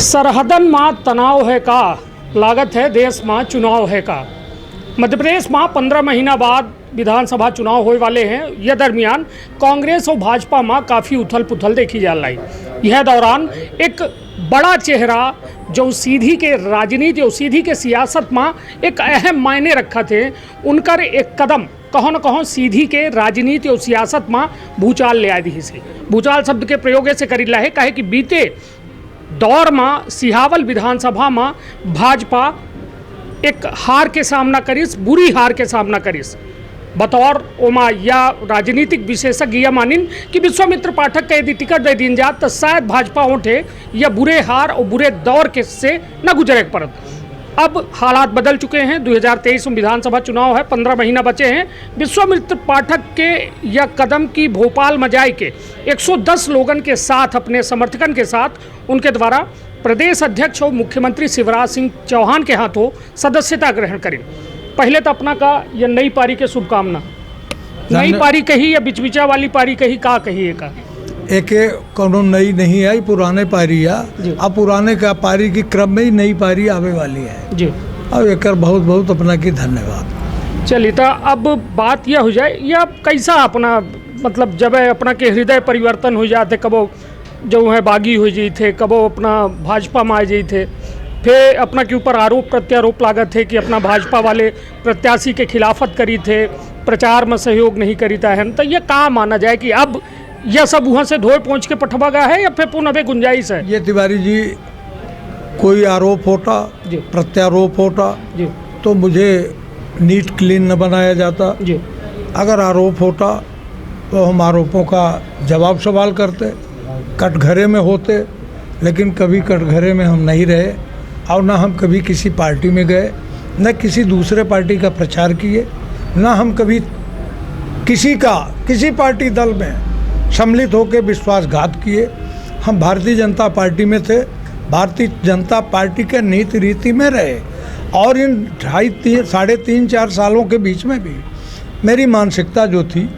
सरहदन मां तनाव है का, लागत है देश मां चुनाव है का। मध्य प्रदेश में 15 महीना बाद विधानसभा चुनाव होने वाले हैं। यह दरमियान कांग्रेस और भाजपा में काफ़ी उथल पुथल देखी जा रही। यह दौरान एक बड़ा चेहरा जो सीधी के राजनीति और सीधी के सियासत में एक अहम मायने रखा थे, उनकर एक कदम कहो न कहो सीधी के राजनीति और सियासत में भूचाल ले आई दी से। भूचाल शब्द के प्रयोग से करी है कहे कि बीते दौर में सिहावल विधानसभा में भाजपा एक हार के सामना करीस, बुरी हार के सामना करीस। बतौर ओमा या राजनीतिक विशेषज्ञ यह मानिन कि विश्वामित्र पाठक का यदि टिकट दे दी जात तो शायद भाजपा उठे या बुरे हार और बुरे दौर के से न गुजरे पड़त। अब हालात बदल चुके हैं। 2023 में विधानसभा चुनाव है, 15 महीना बचे हैं। विश्वामित्र पाठक के यह कदम की भोपाल में जाए के 110 लोगन के साथ, अपने समर्थकन के साथ उनके द्वारा प्रदेश अध्यक्ष और मुख्यमंत्री शिवराज सिंह चौहान के हाथों सदस्यता ग्रहण करें। पहले तो अपना का यह नई पारी के शुभकामना। नई पारी कही या बिचबिचा वाली पारी कही, का कही का एक कोनो नई नहीं आई, पुराने पारी है। अब पुराने का पारी की क्रम में ही नई पारी आवे वाली है जी। अब एक बहुत बहुत अपना की धन्यवाद। चलिए तो अब बात यह हो जाए, यह कैसा अपना मतलब जब अपना के हृदय परिवर्तन हो जाते, कबो जो है बागी हो जाई थे, कबो अपना भाजपा में आ जाई थे, फिर अपना के ऊपर आरोप प्रत्यारोप लागत थे कि अपना भाजपा वाले प्रत्याशी के खिलाफत करी थे, प्रचार में सहयोग नहीं करीता है। तो यह कहाँ माना जाए कि अब यह सब वहाँ से धोए पहुँच के पठवा गया है या फिर पुनः भी गुंजाइश है? ये तिवारी जी, कोई आरोप होता, प्रत्यारोप होता तो मुझे नीट क्लीन न बनाया जाता जी। अगर आरोप होता तो हम आरोपों का जवाब सवाल करते, कटघरे में होते, लेकिन कभी कटघरे में हम नहीं रहे और ना हम कभी किसी पार्टी में गए, न किसी दूसरे पार्टी का प्रचार किए, ना हम कभी किसी पार्टी दल में सम्मिलित होकर विश्वासघात किए। हम भारतीय जनता पार्टी में थे, भारतीय जनता पार्टी के नीति रीति में रहे और इन 3.5-4 सालों के बीच में भी मेरी मानसिकता जो थी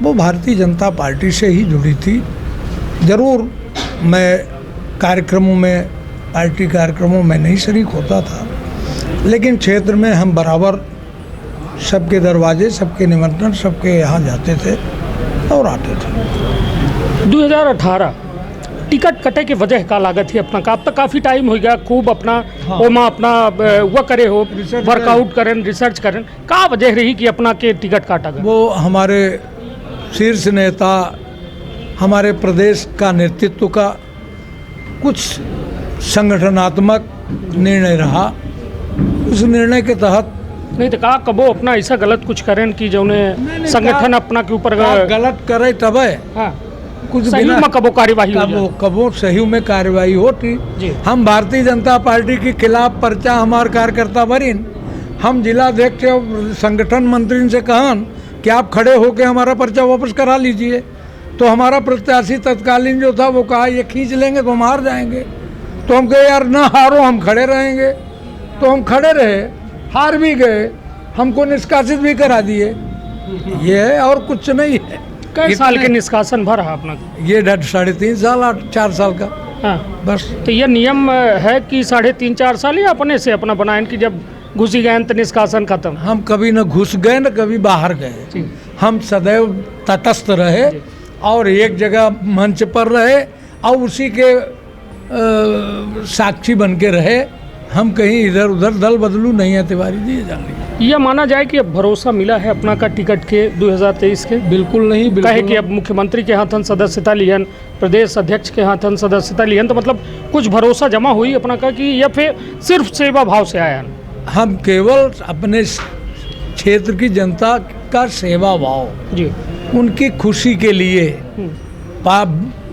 वो भारतीय जनता पार्टी से ही जुड़ी थी। ज़रूर मैं कार्यक्रमों में, पार्टी कार्यक्रमों में नहीं शरीक होता था, लेकिन क्षेत्र में हम बराबर सबके दरवाजे, सबके निमंत्रण, सबके यहाँ जाते थे और आते थे। 2018 टिकट कटे की वजह का लागत ही अपना का, अब तक काफ़ी टाइम हो गया, खूब अपना ओमा अपना वह करे हो, वर्कआउट करें, रिसर्च करें, का वजह रही कि अपना के टिकट काटा गया? वो हमारे शीर्ष नेता, हमारे प्रदेश का नेतृत्व का कुछ संगठनात्मक निर्णय रहा। उस निर्णय के तहत नहीं तो कहा कबो अपना ऐसा गलत कुछ करें कि जो संगठन अपना के ऊपर गलत करे तब कुछ सही में कबो कार्यवाही कबो सही में कार्यवाही होती। हम भारतीय जनता पार्टी के खिलाफ पर्चा हमारे कार्यकर्ता भरीन, हम जिलाध्यक्ष और संगठन मंत्री से कहन कि आप खड़े होकर हमारा पर्चा वापस करा लीजिए, तो हमारा प्रत्याशी तत्कालीन जो था वो कहा ये खींच लेंगे तो हम हार जाएंगे। तो हम कहे यार ना हारो, हम खड़े रहेंगे। तो हम खड़े रहे, हार भी गए, हमको निष्कासित भी करा दिए। ये है और कुछ नहीं है। कई साल के निष्कासन भर रहा अपना? ये 3.5 साल 4 साल का। हाँ बस। तो ये नियम है कि 3.5-4 साल या अपने से अपना बनाए कि जब घुसी गए तो निष्कासन खत्म? हम कभी न घुस गए न कभी बाहर गए, हम सदैव तटस्थ रहे और एक जगह मंच पर रहे और उसी के साक्षी बन के रहे। हम कहीं इधर उधर दल बदलू नहीं है तिवारी जी, जान लीजिए। यह माना जाए कि अब भरोसा मिला है अपना का टिकट के 2023 के? बिल्कुल नहीं, बिल्कुल कहे कि अब मुख्यमंत्री के हाथन सदस्यता लियन, प्रदेश अध्यक्ष के हाथन सदस्यता लियन, तो मतलब कुछ भरोसा जमा हुई अपना का कि या फिर सिर्फ सेवा भाव से आया? हम केवल अपने क्षेत्र की जनता का सेवा भाव जी, उनकी खुशी के लिए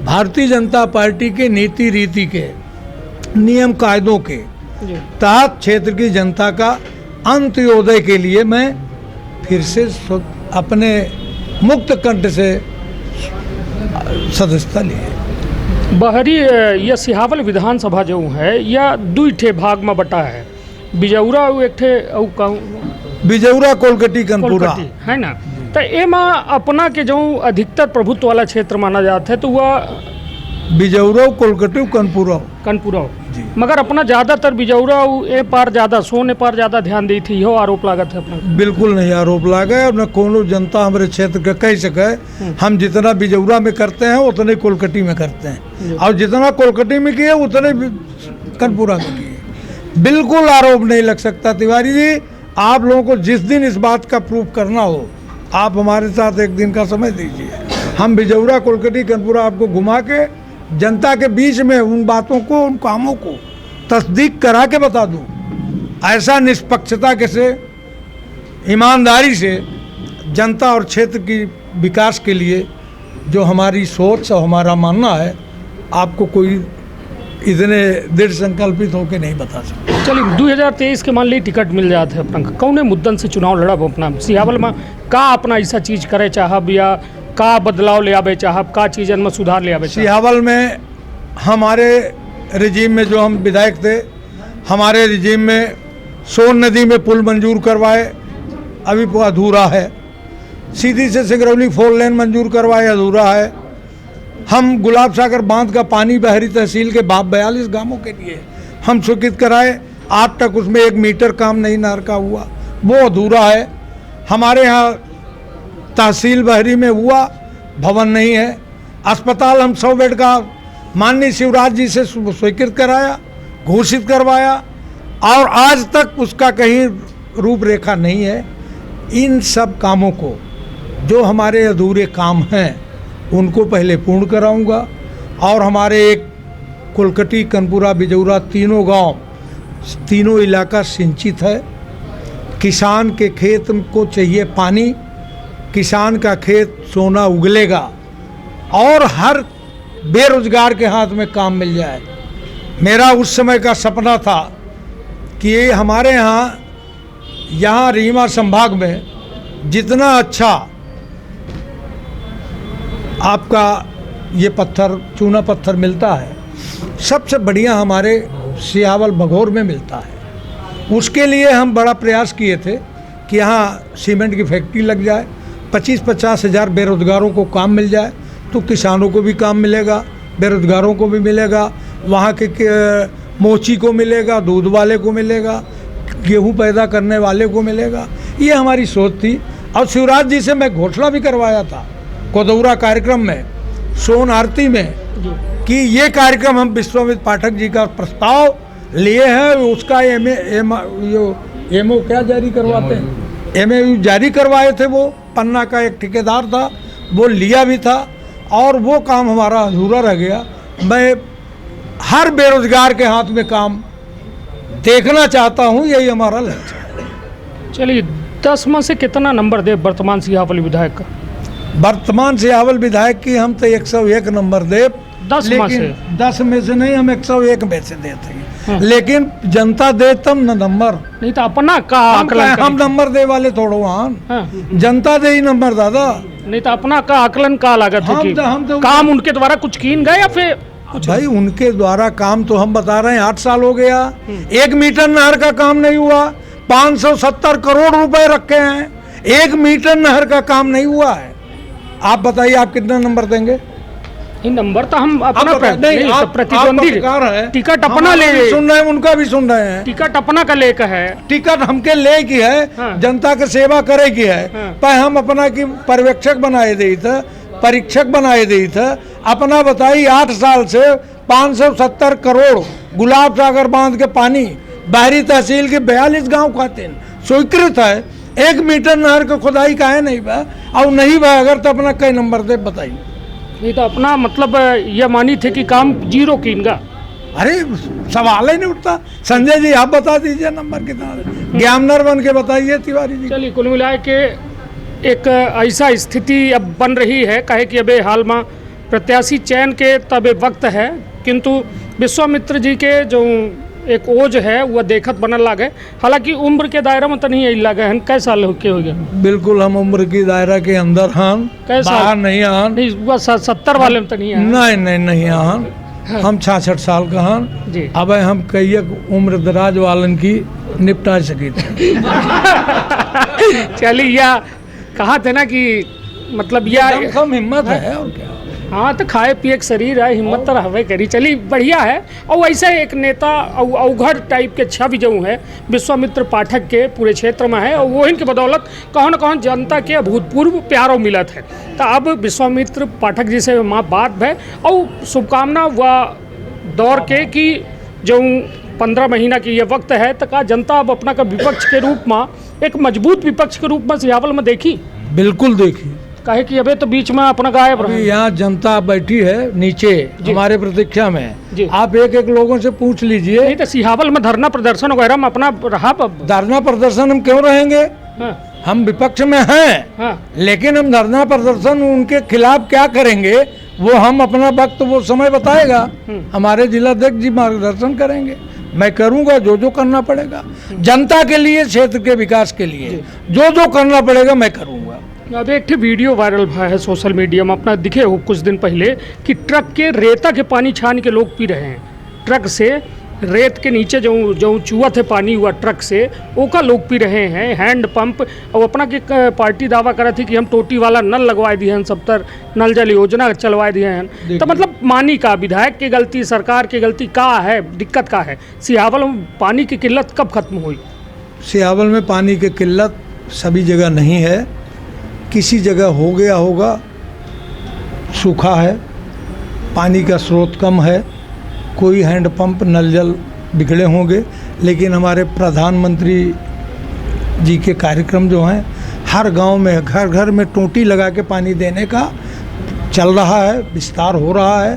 भारतीय जनता पार्टी के नीति रीति के नियम कायदों के तहत क्षेत्र की जनता का अंत्योदय के लिए मैं फिर से अपने मुक्त कंठ से सदस्यता लिए। बहरी यह सिहावल विधानसभा जो है यह 2 ठे भाग में बटा है, बिजौरा एक ठे बिजौरा कोलकाटी कनपुरा है ना। तो एमा अपना के जो अधिकतर प्रभुत्व वाला क्षेत्र माना जाता है, तो वह बिजौरा कोलकटिव कनपुरा कनपुरा जी। मगर अपना ज़्यादातर बिजौरा ए पार ज़्यादा सोने पार ज़्यादा ध्यान दी थी हो आरोप लागत है अपना। बिल्कुल नहीं आरोप लागे और न कोनो जनता हमारे क्षेत्र का कह सके। हम जितना बिजौरा में करते हैं उतने कोलकटी में करते हैं और जितना कोलकटी में किए उतने कनपुरा में किए। बिल्कुल आरोप नहीं लग सकता। तिवारी जी आप लोगों को जिस दिन इस बात का प्रूफ करना हो आप हमारे साथ एक दिन का समय दीजिए। हम बिजौरा कोलकटी कनपुरा आपको घुमा के जनता के बीच में उन बातों को उन कामों को तस्दीक करा के बता दूं। ऐसा निष्पक्षता के से ईमानदारी से जनता और क्षेत्र की विकास के लिए जो हमारी सोच और हमारा मानना है आपको कोई इतने दृढ़ संकल्पित होकर नहीं बता सकता। चलिए 2023 के मान ली टिकट मिल जाते है अपना कौने मुद्दन से चुनाव लड़ब अपना सियावल में का अपना ऐसा चीज करे चाहब या का बदलाव ले आवे चाहब का चीजन में सुधार ले आवे चाहब? सियावल में हमारे रिजीम में जो हम विधायक थे हमारे रिजीम में सोन नदी में पुल मंजूर करवाए अभी वो अधूरा है। सीधी से सिंगरौली 4 लेन मंजूर करवाए अधूरा है। हम गुलाब सागर बांध का पानी बहरी तहसील के 42 गांवों के लिए हम स्वीकृत कराए। आज तक उसमें 1 मीटर काम नहीं नहर का हुआ, वो अधूरा है। हमारे यहाँ तहसील बहरी में हुआ भवन नहीं है। अस्पताल हम 100 बेड का माननीय शिवराज जी से स्वीकृत कराया घोषित करवाया और आज तक उसका कहीं रूपरेखा नहीं है। इन सब कामों को जो हमारे अधूरे काम हैं उनको पहले पूर्ण कराऊंगा और हमारे एक कोलकटी कनपुरा बिजौरा तीनों गांव तीनों इलाका सिंचित है। किसान के खेत को चाहिए पानी, किसान का खेत सोना उगलेगा और हर बेरोजगार के हाथ में काम मिल जाए। मेरा उस समय का सपना था कि हमारे यहाँ रीवा संभाग में जितना अच्छा आपका ये पत्थर चूना पत्थर मिलता है सबसे बढ़िया हमारे सियावल भगोर में मिलता है। उसके लिए हम बड़ा प्रयास किए थे कि यहाँ सीमेंट की फैक्ट्री लग जाए, 25-50 हज़ार बेरोजगारों को काम मिल जाए तो किसानों को भी काम मिलेगा, बेरोजगारों को भी मिलेगा, वहाँ के मोची को मिलेगा, दूध वाले को मिलेगा, गेहूँ पैदा करने वाले को मिलेगा। ये हमारी सोच थी और शिवराज जी से मैं घोषणा भी करवाया था कोदौरा कार्यक्रम में सोन आरती में कि ये कार्यक्रम हम विश्वामित्र पाठक जी का प्रस्ताव लिए हैं। उसका एमओ क्या जारी करवाते हैं, एमओयू जारी करवाए थे। वो पन्ना का एक ठेकेदार था वो लिया भी था और वो काम हमारा अधूरा रह गया। मैं हर बेरोजगार के हाथ में काम देखना चाहता हूँ, यही हमारा लक्ष्य है। चलिए 10 में से कितना नंबर दे वर्तमान सियावल विधायक का? वर्तमान सियावल विधायक की हम तो 101 नंबर दे। 10 में से 10 में से नहीं, हम 101 में से देते हैं। लेकिन जनता दे तब न नंबर, नहीं तो अपना का आकलन हम नंबर दे वाले थोड़ो हाँ। जनता दे ही नंबर दादा। नहीं तो अपना का आकलन का लागत है कि काम उनके द्वारा कुछ कीन गए या फिर भाई उनके द्वारा काम तो हम बता रहे हैं 8 साल हो गया। 1 मीटर नहर का काम नहीं हुआ। 570 करोड़ रुपए रखे हैं, 1 मीटर नहर का काम नहीं हुआ है। आप बताइए आप कितना नंबर देंगे? ये नंबर तो हम अपना प्रतिद्वंदी टिकट अपना ले सुन रहे हैं, उनका भी सुन रहे हैं। टिकट अपना का लेकर है, टिकट हमके ले की है हाँ। जनता के सेवा करे की है हाँ। पर हम अपना की पर्यवेक्षक बनाए दी थे, परीक्षक बनाए दी थे। अपना बताइए 8 साल से 570 करोड़ गुलाब सागर बांध के पानी बहरी तहसील के 42 गांव खाते स्वीकृत है। 1 मीटर नहर का खुदाई का है नहीं बा और नहीं बा अगर तो अपना कई नंबर दे बताइए। नहीं तो अपना मतलब यह मानी थे कि काम 0 कीनगा। अरे सवाल ही नहीं उठता। संजय जी आप बता दीजिए नंबर कितना, ज्ञानर बन के बताइए तिवारी जी। चलिए कुल मिला के एक ऐसा स्थिति अब बन रही है कहे कि अबे हाल में प्रत्याशी चयन के तब वक्त है, किंतु विश्वामित्र जी के जो एक ओज है वह देखत बनल लागे। हालांकि उम्र के दायरा में तो नहीं लगे हैं। कै साल के हो गए? बिल्कुल हम उम्र की दायरा के अंदर हन, बाहर नहीं हन। नहीं वह 70 वाले में तो नहीं है। नहीं हन हाँ। हम 66 साल का हन जी। अब हम कई उम्र दराज वालन की निपटा सके थे। चलिए या कहा थे ना कि मतलब यह कम हिम्मत है और क्या। हाँ तो खाए पिए के शरीर है, हिम्मत तो रहबे करी, चली बढ़िया है। और वैसे एक नेता अवघड़ टाइप के छवि जो है विश्वामित्र पाठक के पूरे क्षेत्र में है, और वो इनकी बदौलत कौन कौन जनता के अभूतपूर्व प्यारो मिलत है। तो अब विश्वामित्र पाठक जी से वहाँ बात है और शुभकामना व दौर के कि जो 15 महीना की ये वक्त है, तो का जनता अब अपना का विपक्ष के रूप में, एक मजबूत विपक्ष के रूप में सियावल में देखी। बिल्कुल देखी, काहे कि अबे तो बीच में अपना गायब रहा। यहाँ जनता बैठी है नीचे हमारे प्रतीक्षा में जी। आप एक एक लोगों से पूछ लीजिए। नहीं तो सिहावल में धरना प्रदर्शन वगैरह में अपना रहा। धरना प्रदर्शन हम क्यों रहेंगे? हाँ, हम विपक्ष में हैं, हाँ, लेकिन हम धरना प्रदर्शन उनके खिलाफ क्या करेंगे वो हम अपना वक्त वो समय बताएगा। हमारे जिलाध्यक्ष जी मार्गदर्शन करेंगे, मैं करूंगा जो जो करना पड़ेगा जनता के लिए, क्षेत्र के विकास के लिए जो जो करना पड़ेगा मैं करूंगा। अब एक वीडियो वायरल हुआ है सोशल मीडिया में, अपना दिखे हो कुछ दिन पहले कि ट्रक के रेता के पानी छान के लोग पी रहे हैं। ट्रक से रेत के नीचे जो जो चूहा थे पानी हुआ ट्रक से, ओका लोग पी रहे हैं। हैंड पंप, और अपना की पार्टी दावा करा थी कि हम टोटी वाला नल लगवा दिए हैं, 70 नल जल योजना चलवा दिए हैं। तो मतलब मानी का विधायक की गलती, सरकार की गलती का है, दिक्कत का है? सिहावल में पानी की किल्लत कब खत्म हुई? सिहावल में पानी की किल्लत सभी जगह नहीं है, किसी जगह हो गया होगा। सूखा है, पानी का स्रोत कम है, कोई हैंडपंप नल जल बिगड़े होंगे, लेकिन हमारे प्रधानमंत्री जी के कार्यक्रम जो हैं, हर गांव में घर घर में टोटी लगा के पानी देने का चल रहा है, विस्तार हो रहा है,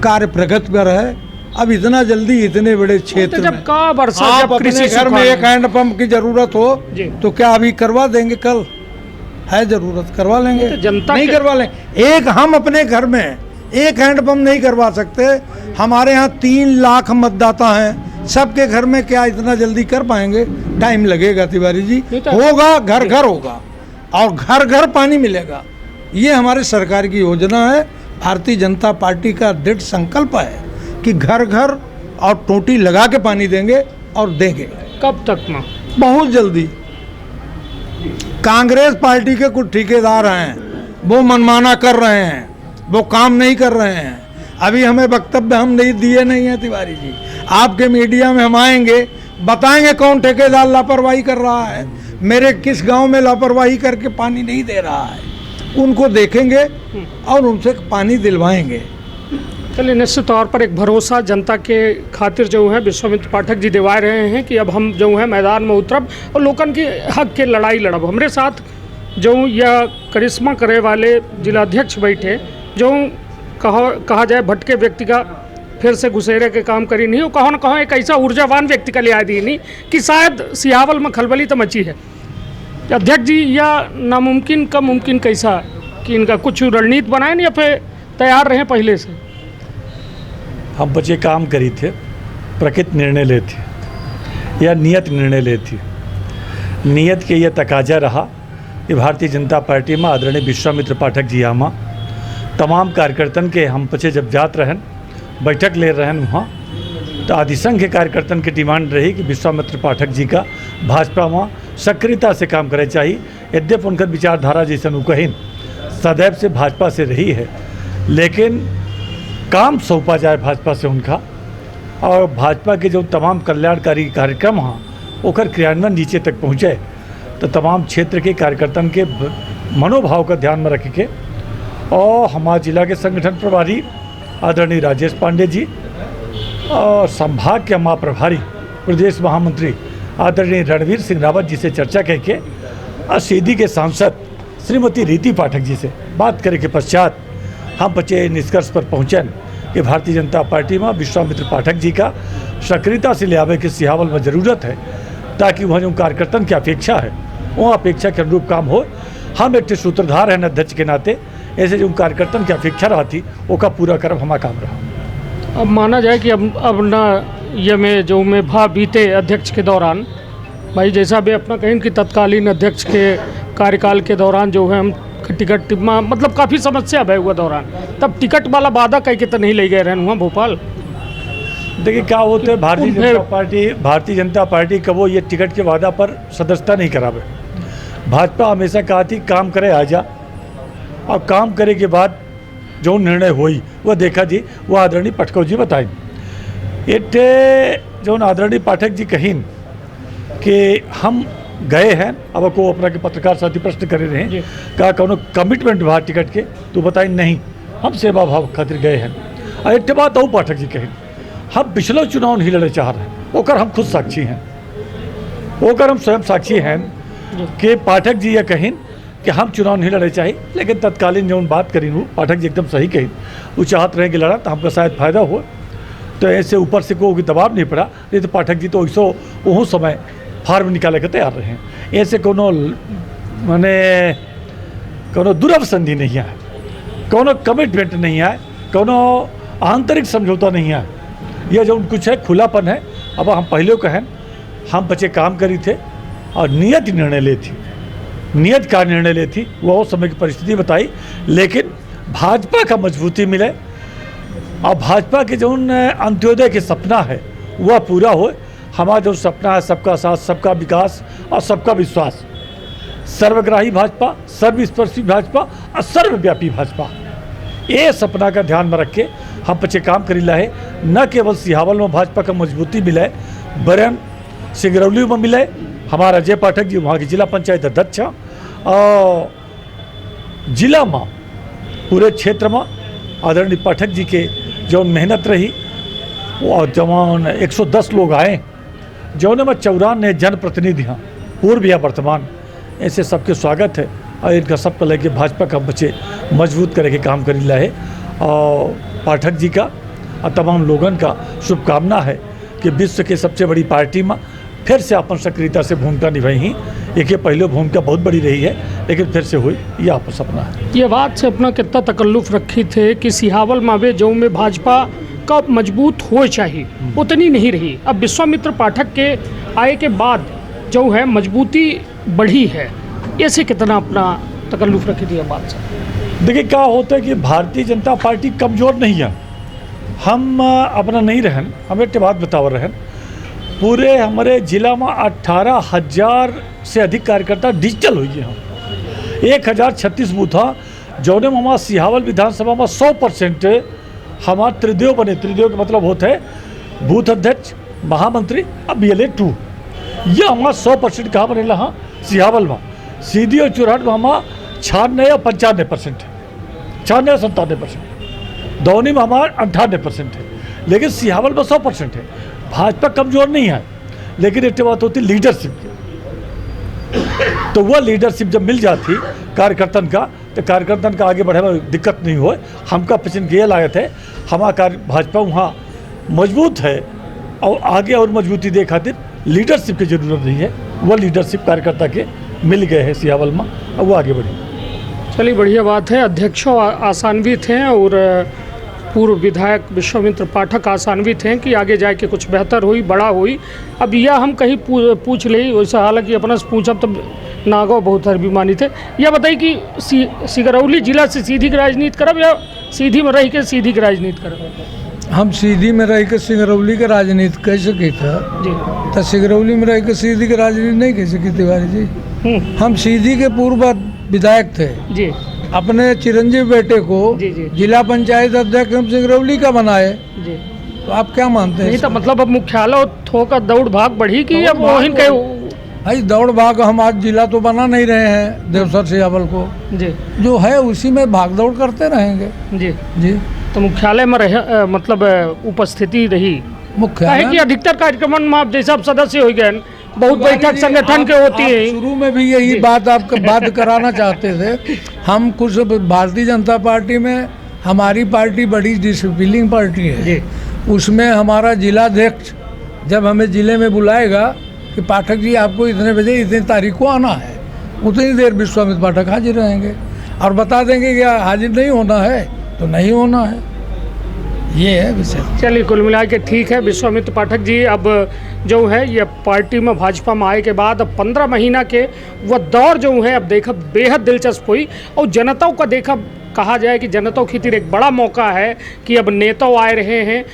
कार्य प्रगति पर है। अब इतना जल्दी इतने बड़े क्षेत्र जब में का वर्षा आप जब अपने कृषि घर में एक हैंडपंप की जरूरत हो जी। तो क्या अभी करवा देंगे? कल है जरूरत करवा लेंगे, तो जनता नहीं करवा लेंगे। एक हम अपने घर में एक हैंडपंप नहीं करवा सकते। हमारे यहाँ 3 लाख मतदाता हैं, सबके घर में क्या इतना जल्दी कर पाएंगे? टाइम लगेगा तिवारी जी, होगा, घर घर होगा और घर घर पानी मिलेगा। ये हमारे सरकार की योजना है, भारतीय जनता पार्टी का दृढ़ संकल्प है कि घर घर और टोटी लगा के पानी देंगे और देंगे। कब तक में? बहुत जल्दी। कांग्रेस पार्टी के कुछ ठेकेदार हैं, वो मनमाना कर रहे हैं, वो काम नहीं कर रहे हैं। अभी हमें वक्तव्य हम नहीं दिए नहीं है तिवारी जी, आपके मीडिया में हम आएंगे, बताएंगे कौन ठेकेदार लापरवाही कर रहा है, मेरे किस गांव में लापरवाही करके पानी नहीं दे रहा है, उनको देखेंगे और उनसे पानी दिलवाएंगे। चलिए, निश्चित तौर पर एक भरोसा जनता के खातिर जो है विश्वामित्र पाठक जी दिवा रहे हैं कि अब हम जो है मैदान में उतरब और लोगन के हक के लड़ाई लड़ब। हमारे साथ जो यह करिश्मा करे वाले जिलाध्यक्ष बैठे, जो कहा जाए भटके व्यक्ति का फिर से घुसेरे के काम करी नहीं, वो कहो न कहो एक ऐसा ऊर्जावान व्यक्ति का लिया दी नहीं कि शायद सिहावल में खलबली तो मची है। अध्यक्ष जी, या नामुमकिन का मुमकिन कैसा कि इनका कुछ रणनीति बनाए या फिर तैयार रहे पहले से? हम बच्चे काम करी थे, प्रकृति निर्णय लेते या नियत निर्णय लेती। नियत के ये तकाजा रहा कि भारतीय जनता पार्टी में आदरणीय विश्वामित्र पाठक जी आमा तमाम कार्यकर्तन के हम पचे जब जात रहन, बैठक ले रहन वहाँ, तो आदिसंघ के कार्यकर्तन की डिमांड रही कि विश्वामित्र पाठक जी का भाजपा में सक्रियता से काम करे चाहिए। यद्यप उनका विचारधारा जैसे कहीं सदैव से भाजपा से रही है, लेकिन काम सौंपा जाए भाजपा से उनका, और भाजपा के जो तमाम कल्याणकारी कार्यक्रम हैं ओकर क्रियान्वयन नीचे तक पहुँचे, तो तमाम क्षेत्र के कार्यकर्तन के मनोभाव का ध्यान में रख के और हमारे जिला के संगठन प्रभारी आदरणीय राजेश पांडे जी और संभाग के महाप्रभारी प्रदेश महामंत्री आदरणीय रणवीर सिंह रावत जी से चर्चा करके और सीधी के सांसद श्रीमती रीति पाठक जी से बात करे के पश्चात हम बच्चे निष्कर्ष पर पहुँचन कि भारतीय जनता पार्टी में विश्वामित्र पाठक जी का सक्रियता से ले आवे के सिहावल में ज़रूरत है, ताकि वह जो कार्यकर्तन की अपेक्षा है वो अपेक्षा के अनुरूप काम हो। हम एक सूत्रधार हैं अध्यक्ष के नाते, ऐसे जो कार्यकर्तन की अपेक्षा रहती वो का पूरा करब हमारा काम रहा। अब माना जाए कि अब ना ये में जो में भाव बीते अध्यक्ष के दौरान, भाई जैसा भी अपना कहें कि तत्कालीन अध्यक्ष के कार्यकाल के दौरान जो है हम टिकट मतलब काफ़ी समस्या भय हुआ दौरान, तब टिकट वाला वादा कह के तो नहीं ले गए रहन हुआ भोपाल। देखिए क्या होते हैं, भारतीय जनता पार्टी कबो ये टिकट के वादा पर सदस्यता नहीं करावे। भाजपा हमेशा कहा थी काम करे आ जा, और काम करे के बाद जो निर्णय हुई वह देखा जी वह आदरणीय पाठक जी बताई। एटे जो आदरणीय पाठक जी कहीन कि हम गए हैं, अब को अपना के पत्रकार साथी प्रश्न करे रहे हैं का कोनो कमिटमेंट बा टिकट के, तो बताई नहीं हम सेवा भाव खातिर गए हैं। और एक बात और पाठक जी कहें, हम पिछले चुनाव नहीं लड़े चाह रहे हैं, ओकर हम खुद साक्षी हैं, ओकर हम स्वयं साक्षी हैं कि पाठक जी ये कहें कि हम चुनाव नहीं लड़े चाहिए, लेकिन तत्कालीन जो बात करी वो पाठक जी एकदम सही कही, वो चाहत रहे कि लड़ा तो हमको शायद फायदा हो, तो ऐसे ऊपर से कोई दबाव नहीं पड़ा, नहीं तो पाठक जी तो वैसो वो समय फार्म निकाले के तैयार रहे। ऐसे कोनो माने कोनो दुरवसंधि नहीं आए, कोनो कमिटमेंट नहीं आए, कोनो आंतरिक समझौता नहीं आए, यह जो कुछ है खुलापन है। अब हम पहले कहें हम बच्चे काम करी थे और नियत निर्णय ले थी, नियत का निर्णय ले थी, वह समय की परिस्थिति बताई, लेकिन भाजपा का मजबूती मिले और भाजपा के जो अंत्योदय के सपना है वह पूरा हो। हमारा जो सपना है सबका साथ, सबका विकास और सबका विश्वास, सर्वग्राही भाजपा, सर्वस्पर्शी भाजपा और सर्वव्यापी भाजपा, ये सपना का ध्यान में रख के हम बच्चे काम करी लाए। न केवल सिहावल में भाजपा का मजबूती मिले, बरन सिंगरौली में मिले, हमारा जय पाठक जी वहाँ की जिला पंचायत अध्यक्ष और जिला में पूरे क्षेत्र में आदरणीय पाठक जी के जो मेहनत रही और जवान 110 लोग आए, जौन में 94 जनप्रतिनिधि हैं पूर्व या वर्तमान, ऐसे सबके स्वागत है और इनका सबको लेके भाजपा का बच्चे मजबूत करे के काम करी लाए। और पाठक जी का और तमाम लोगों का शुभकामना है कि विश्व के सबसे बड़ी पार्टी में फिर से अपन सक्रियता से भूमिका निभाई ही। एक पहले भूमिका बहुत बड़ी रही है, लेकिन फिर से हुई, यह आपका सपना है। ये बात से अपना कितना तकल्लुफ़ रखी थे कि सिहावल मावे जो में भाजपा का मजबूत हो चाहिए उतनी नहीं रही। अब विश्वामित्र पाठक के आए के बाद जो है मजबूती बढ़ी है, ऐसे कितना अपना तकल्लुफ़ रखी थी बात से। देखिए क्या होता है कि भारतीय जनता पार्टी कमज़ोर नहीं है, हम अपना नहीं रहन, हमें एक बात बतावर रहन, पूरे हमारे जिला में 18,000 से अधिक कार्यकर्ता डिजिटल हुई है। 1036 बूथ जौने में हमारा सिहावल विधानसभा में 100% हमारा त्रिदेव बने। त्रिदेव का मतलब होता है बूथ अध्यक्ष, महामंत्री और BLA 2, यह हमारा 100% कहाँ बनेला हाँ सिहावल में। सीधी और चुरहट में हमारा 96 या 95% है, 96 या 97%, दौनी में हमारा 98% है, लेकिन सिहावल में 100% है। भाजपा कमजोर नहीं है, लेकिन एक बात होती लीडरशिप की, तो वह लीडरशिप जब मिल जाती कार्यकर्तन का, तो कार्यकर्तन का आगे बढ़े में दिक्कत नहीं हो। हमका पसंद ये लागत है हमारा भाजपा वहाँ मजबूत है और आगे और मजबूती दे खातिर लीडरशिप की जरूरत नहीं है, वह लीडरशिप कार्यकर्ता के मिल गए हैं सिहावल में और वो आगे बढ़े। चलिए बढ़िया बात है। अध्यक्षों आशान्वित हैं और पूर्व विधायक विश्वामित्र पाठक आशान्वित हैं कि आगे जाके कुछ बेहतर हुई, बड़ा हुई। अब यह हम कहीं पूछ ले वैसा, हालांकि अपना से पूछा तब नागो बहुत अभिमानी थे। यह बताइए कि सिंगरौली जिला से सीधी की राजनीति करब या सीधी में रह के सीधी की राजनीति करब? हम सीधी में रह के सिंगरौली के राजनीति कह सके था जी, तो सिंगरौली में रह के सीधी के राजनीति नहीं कह सकी तिवारी जी। हम सीधी के पूर्व विधायक थे जी, अपने चिरंजीव बेटे को जी, जी। जिला पंचायत अध्यक्ष हम सिंगरौली का बनाए, जी। तो आप क्या मानते हैं? नहीं तो मतलब अब मुख्यालय थोका दौड़ भाग बढ़ी कि अब वहीं के भाई दौड़ भाग, हम आज जिला तो बना नहीं रहे हैं देवसर सिहावल को, जी जो है उसी में भाग दौड़ करते रहेंगे। जी जी तो मुख्यालय में रहे मतलब उपस्थिति रही मुख्यालय काहे कि अधिकतर कार्यक्रमों में आप जैसे आप सदस्य हो गए, बहुत बैठक संगठन के होती है। शुरू में भी यही बात आपको बात कराना चाहते थे। हम कुछ भारतीय जनता पार्टी में, हमारी पार्टी बड़ी डिसिप्लिन पार्टी है, उसमें हमारा जिलाध्यक्ष जब हमें जिले में बुलाएगा कि पाठक जी आपको इतने बजे इतनी तारीख को आना है, उतनी देर विश्वामित्र पाठक हाजिर रहेंगे और बता देंगे कि हाजिर नहीं होना है तो नहीं होना है, ये है विषय। चलिए कुल मिला के ठीक है। विश्वामित्र पाठक जी अब जो है ये पार्टी में भाजपा में आए के बाद अब 15 महीना के वह दौर जो है अब देखा बेहद दिलचस्प हुई और जनताओं का देखा कहा जाए कि जनताओं की खातिर एक बड़ा मौका है कि अब नेता आए रहे हैं,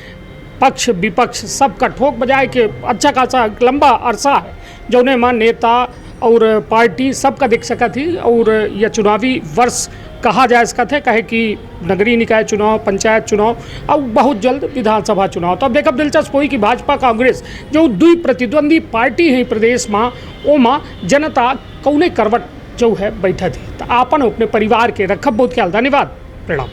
पक्ष विपक्ष सबका ठोक बजाए कि अच्छा खासा लंबा अरसा है जो उन्हें मां नेता और पार्टी सबका दिख सका थी और यह चुनावी वर्ष कहा जा सकता है कहे कि नगरीय निकाय चुनाव, पंचायत चुनाव और बहुत जल्द विधानसभा चुनाव। तो अब देखब दिलचस्प हुई कि भाजपा कांग्रेस जो दुई प्रतिद्वंदी पार्टी है प्रदेश में, ओमा जनता कौने करवट जो है बैठा थी। तो आपन अपने परिवार के रखब। बहुत ख्याल। धन्यवाद। प्रणाम।